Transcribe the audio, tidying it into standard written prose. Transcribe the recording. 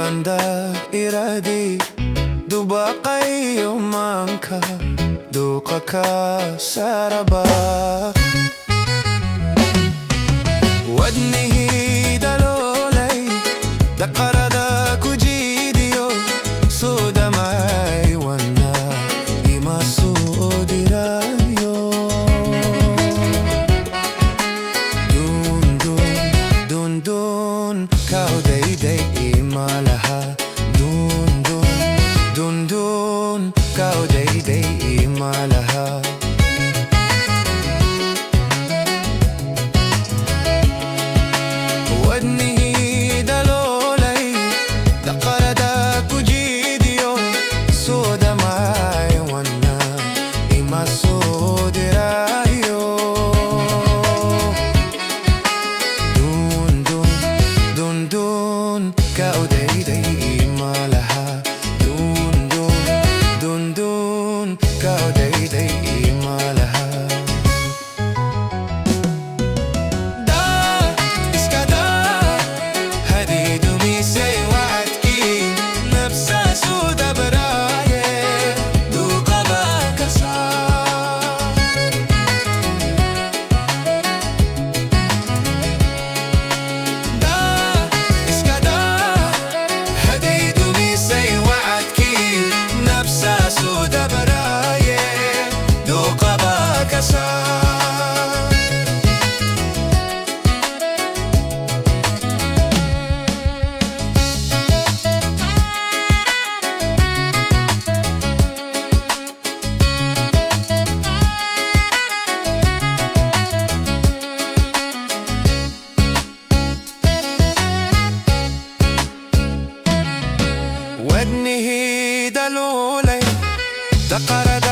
Wanda iradi Dubakai yomanka Dukaka saraba Wadnihi dalolay Dakarada kujidiyo Sudamay Wanda imasudirayo Dun dun dun dun Kau day day imalaha Dun dun dun dun Kau day day imalaha Wadnihi dalolay Dakarada kujidiyo Sudamay Wanda imasudirayo Dun dun dun dun Kau day day imalaha Dun dun dun dun Kau day day imalaha Wadnihi dalolay Dakarada